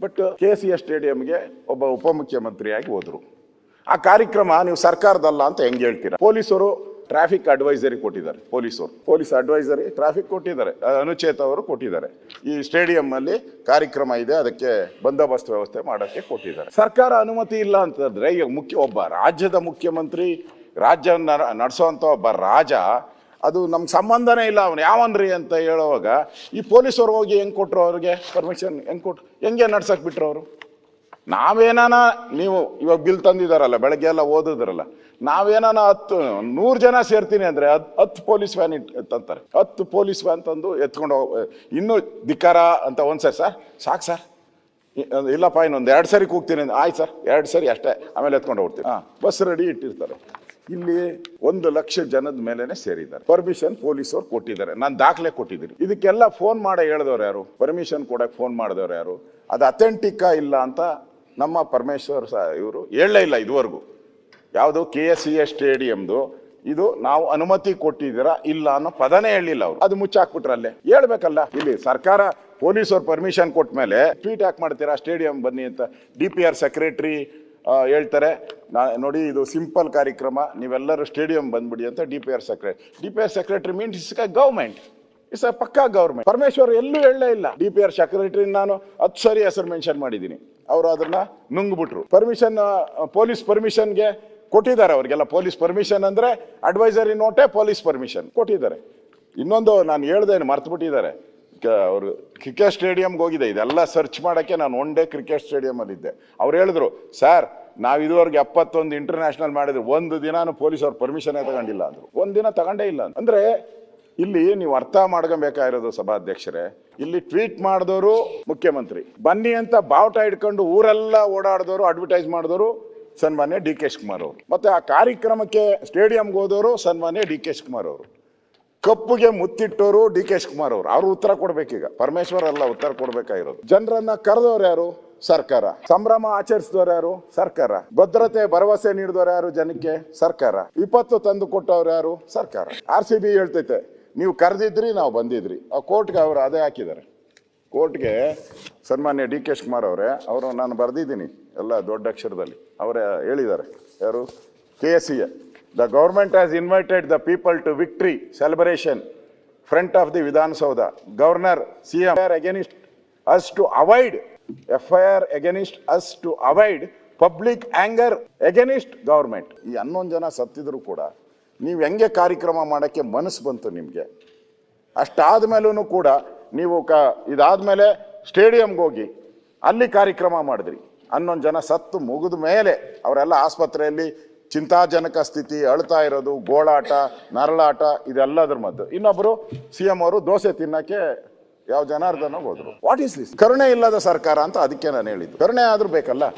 But KCA ಸ್ಟೇಡಿಯಂಗೆ ಒಬ್ಬ ಉಪಮುಖ್ಯಮಂತ್ರಿಯಾಗಿ ಹೋದ್ರು. ಆ ಕಾರ್ಯಕ್ರಮ ನೀವು ಸರ್ಕಾರದಲ್ಲ ಅಂತ ಹೆಂಗೆ ಹೇಳ್ತೀರಾ? ಪೊಲೀಸರು ಟ್ರಾಫಿಕ್ ಅಡ್ವೈಸರಿ ಕೊಟ್ಟಿದ್ದಾರೆ. ಪೊಲೀಸ್ ಅಡ್ವೈಸರಿ ಟ್ರಾಫಿಕ್ ಕೊಟ್ಟಿದ್ದಾರೆ. ಅನುಚೇತ್ ಅವರು ಕೊಟ್ಟಿದ್ದಾರೆ. ಈ ಸ್ಟೇಡಿಯಂ ಅಲ್ಲಿ ಕಾರ್ಯಕ್ರಮ ಇದೆ, ಅದಕ್ಕೆ ಬಂದೋಬಸ್ತ್ ವ್ಯವಸ್ಥೆ ಮಾಡೋಕ್ಕೆ ಕೊಟ್ಟಿದ್ದಾರೆ. ಸರ್ಕಾರ ಅನುಮತಿ ಇಲ್ಲ ಅಂತಂದ್ರೆ ಈಗ ಒಬ್ಬ ರಾಜ್ಯದ ಮುಖ್ಯಮಂತ್ರಿ, ರಾಜ್ಯವನ್ನು ನಡೆಸೋಂಥ ಒಬ್ಬ ರಾಜ, ಅದು ನಮ್ಗೆ ಸಂಬಂಧನೇ ಇಲ್ಲ, ಅವನು ಯಾವನ್ರಿ ಅಂತ ಹೇಳುವಾಗ ಈ ಪೊಲೀಸರು ಹೋಗಿ ಹೆಂಗೆ ಕೊಟ್ಟರು ಅವ್ರಿಗೆ ಪರ್ಮಿಷನ್? ಹೆಂಗೆ ನಡ್ಸಕ್ ಬಿಟ್ರು ಅವರು? ನಾವೇನಾನ ನೀವು ಇವಾಗ ಬಿಲ್ ತಂದಿದಾರಲ್ಲ, ಬೆಳಗ್ಗೆ ಎಲ್ಲ ಓದಿದ್ರಲ್ಲ, ನಾವೇನಾನ 100 ಜನ ಸೇರ್ತೀನಿ ಅಂದ್ರೆ 10 ಪೊಲೀಸ್ ವ್ಯಾನ್ ತಂತಾರೆ. 10 ಪೊಲೀಸ್ ವ್ಯಾನ್ ತಂದು ಎತ್ಕೊಂಡು ಇನ್ನೂ ಧಿಕ್ಕಾರ ಅಂತ ಒಂದ್ಸರಿ ಸರ್ ಸಾಕು ಸರ್, ಇಲ್ಲಪ್ಪ ಇನ್ನೊಂದು 2 ಸರಿ ಕೂಗ್ತೀನಿ, ಆಯ್ತು ಸರ್ 2 ಸರಿ ಅಷ್ಟೇ, ಆಮೇಲೆ ಎತ್ಕೊಂಡು ಹೋಗ್ತೀನಿ. ಬಸ್ ರೆಡಿ ಇಟ್ಟಿರ್ತಾರೆ. ಇಲ್ಲಿ 1 ಲಕ್ಷ ಜನದ ಮೇಲೆನೆ ಸೇರಿದ್ದಾರೆ. ಪರ್ಮಿಷನ್ ಪೊಲೀಸರು ಕೊಟ್ಟಿದ್ದಾರೆ. ನಾನು ದಾಖಲೆ ಕೊಟ್ಟಿದ್ದೀನಿ. ಇದಕ್ಕೆಲ್ಲ ಫೋನ್ ಮಾಡಿ ಹೇಳಿದವ್ರು ಯಾರು? ಪರ್ಮಿಷನ್ ಕೊಡಕ್ಕೆ ಫೋನ್ ಮಾಡಿದವ್ರು ಯಾರು? ಅದು ಅಥೆಂಟಿಕಾ ಇಲ್ಲ ಅಂತ ನಮ್ಮ ಪರಮೇಶ್ವರ್ ಇವರು ಹೇಳಲೇ ಇಲ್ಲ ಇದುವರೆಗೂ. ಯಾವುದು KCA ಸ್ಟೇಡಿಯಂದು ಇದು ನಾವು ಅನುಮತಿ ಕೊಟ್ಟಿದ್ದೀರಾ ಇಲ್ಲ ಅನ್ನೋ ಪದನೇ ಹೇಳಿಲ್ಲ ಅವರು. ಅದು ಮುಚ್ಚಾಕ್ಬಿಟ್ರಲ್ಲೇ ಹೇಳ್ಬೇಕಲ್ಲ. ಇಲ್ಲಿ ಸರ್ಕಾರ ಪೊಲೀಸರು ಪರ್ಮಿಷನ್ ಕೊಟ್ಟ ಮೇಲೆ ಟ್ವೀಟ್ ಯಾಕೆ ಮಾಡ್ತೀರಾ ಸ್ಟೇಡಿಯಂ ಬನ್ನಿ ಅಂತ? DPR ಸೆಕ್ರೆಟರಿ ಹೇಳ್ತಾರೆ, ನೋಡಿ ಇದು ಸಿಂಪಲ್ ಕಾರ್ಯಕ್ರಮ, ನೀವೆಲ್ಲರೂ ಸ್ಟೇಡಿಯಂ ಬಂದ್ಬಿಡಿ ಅಂತ. DPR secretary means it's government, it's a ಪಕ್ಕಾ ಗವರ್ಮೆಂಟ್. ಪರಮೇಶ್ವರ್ ಎಲ್ಲೂ ಹೇಳಲೇ ಇಲ್ಲ. DPR ಸೆಕ್ರೆಟರಿ ನಾನು 10 ಸರಿ ಹೆಸರು ಮೆನ್ಷನ್ ಮಾಡಿದ್ದೀನಿ, ಅವರು ಅದನ್ನ ನುಂಗ್ಬಿಟ್ರು. ಪೊಲೀಸ್ ಪರ್ಮಿಷನ್ಗೆ ಕೊಟ್ಟಿದ್ದಾರೆ ಅವ್ರಿಗೆಲ್ಲ. ಪೊಲೀಸ್ ಪರ್ಮಿಷನ್ ಅಂದ್ರೆ ಅಡ್ವೈಸರಿ ನೋಟೇ ಪೊಲೀಸ್ ಪರ್ಮಿಷನ್ ಕೊಟ್ಟಿದ್ದಾರೆ. ಇನ್ನೊಂದು ನಾನು ಹೇಳ್ದೇನು ಮರ್ತು ಬಿಟ್ಟಿದ್ದಾರೆ, ಅವರು ಕ್ರಿಕೆಟ್ ಸ್ಟೇಡಿಯಂಗೆ ಹೋಗಿದೆ, ಇದೆಲ್ಲ ಸರ್ಚ್ ಮಾಡೋಕ್ಕೆ. ನಾನು 1 ಡೇ ಕ್ರಿಕೆಟ್ ಸ್ಟೇಡಿಯಮಲ್ಲಿ ಇದ್ದೆ. ಅವ್ರು ಹೇಳಿದ್ರು, ಸರ್ ನಾವು ಇದುವರೆಗೆ 71 ಇಂಟರ್ನ್ಯಾಷನಲ್ ಮಾಡಿದ್ರು, 1 ದಿನಾನು ಪೊಲೀಸ್ ಅವ್ರ ಪರ್ಮಿಷನ್ನೇ ತಗೊಂಡಿಲ್ಲ ಅಂದ್ರು. 1 ದಿನ ತಗೊಂಡೇ ಇಲ್ಲ ಅಂದ್ರೆ ಇಲ್ಲಿ ನೀವು ಅರ್ಥ ಮಾಡ್ಕೊಬೇಕಾಗಿರೋದು ಸಭಾಧ್ಯಕ್ಷರೇ, ಇಲ್ಲಿ ಟ್ವೀಟ್ ಮಾಡಿದವರು ಮುಖ್ಯಮಂತ್ರಿ, ಬನ್ನಿ ಅಂತ ಬಾವುಟ ಇಟ್ಕೊಂಡು ಊರೆಲ್ಲ ಓಡಾಡಿದವರು, ಅಡ್ವರ್ಟೈಸ್ ಮಾಡಿದವರು ಸನ್ಮಾನ್ಯ DK ಶಿವಕುಮಾರ್ ಅವರು. ಮತ್ತೆ ಆ ಕಾರ್ಯಕ್ರಮಕ್ಕೆ ಸ್ಟೇಡಿಯಂಗೆ ಹೋದವರು ಸನ್ಮಾನ್ಯ DK ಶಿವಕುಮಾರ್ ಅವರು. ಕಪ್ಪುಗೆ ಮುತ್ತಿಟ್ಟವರು DK ಶಿವಕುಮಾರ್ ಅವರು. ಅವ್ರು ಉತ್ತರ ಕೊಡ್ಬೇಕೀಗ, ಪರಮೇಶ್ವರ್ ಅಲ್ಲ ಉತ್ತರ ಕೊಡ್ಬೇಕಾಗಿರೋದು. ಜನರನ್ನ ಕರೆದವ್ರು ಯಾರು? ಸರ್ಕಾರ. ಸಂಭ್ರಮ ಆಚರಿಸಿದವ್ರು ಯಾರು? ಸರ್ಕಾರ. ಭದ್ರತೆ ಭರವಸೆ ನೀಡಿದವ್ರು ಯಾರು ಜನಕ್ಕೆ? ಸರ್ಕಾರ. ವಿಪತ್ತು ತಂದು ಕೊಟ್ಟವ್ರು ಯಾರು? ಸರ್ಕಾರ. RCB ಹೇಳ್ತೈತೆ, ನೀವು ಕರೆದಿದ್ರಿ, ನಾವು ಬಂದಿದ್ರಿ. ಆ ಕೋರ್ಟ್ಗೆ ಅವರು ಅದೇ ಹಾಕಿದ್ದಾರೆ. ಕೋರ್ಟ್ಗೆ ಸನ್ಮಾನ್ಯ DK ಶಿವಕುಮಾರ್ ಅವರೇ, ಅವರು ನಾನು ಬರೆದಿದ್ದೀನಿ ಎಲ್ಲ ದೊಡ್ಡ ಅಕ್ಷರದಲ್ಲಿ, ಅವರೇ ಹೇಳಿದ್ದಾರೆ. ಯಾರು? KCA. The government has invited the people to victory celebration front of the Vidhan Soudha. Governor CM against us to avoid FIR against us to avoid public anger against government. ಈ 11 ಜನ ಸತ್ತಿದ್ರು ಕೂಡ ನೀವು ಹೆಂಗೆ ಕಾರ್ಯಕ್ರಮ ಮಾಡೋಕ್ಕೆ ಮನಸ್ಸು ಬಂತು ನಿಮಗೆ? ಅಷ್ಟಾದ್ಮೇಲೂ ಕೂಡ ನೀವು ಇದಾದ್ಮೇಲೆ ಸ್ಟೇಡಿಯಂಗೆ ಹೋಗಿ ಅಲ್ಲಿ ಕಾರ್ಯಕ್ರಮ ಮಾಡಿದ್ರಿ. 11 ಜನ ಸತ್ತು ಮುಗಿದ ಮೇಲೆ ಅವರೆಲ್ಲ ಆಸ್ಪತ್ರೆಯಲ್ಲಿ ಚಿಂತಾಜನಕ ಸ್ಥಿತಿ, ಅಳ್ತಾ ಇರೋದು, ಗೋಳಾಟ, ನರಳಾಟ, ಇದೆಲ್ಲದ್ರ ಮದ್ದು. ಇನ್ನೊಬ್ರು CM ಅವರು ದೋಸೆ ತಿನ್ನಕ್ಕೆ ಯಾವ ಜನಾರ್ದನ ಹೋದ್ರು. What is this? ಕರುಣೆ ಇಲ್ಲದ ಸರ್ಕಾರ ಅಂತ ಅದಕ್ಕೆ ನಾನು ಹೇಳಿದ್ದು. ಕರುಣೆ ಆದ್ರೂ ಬೇಕಲ್ಲ.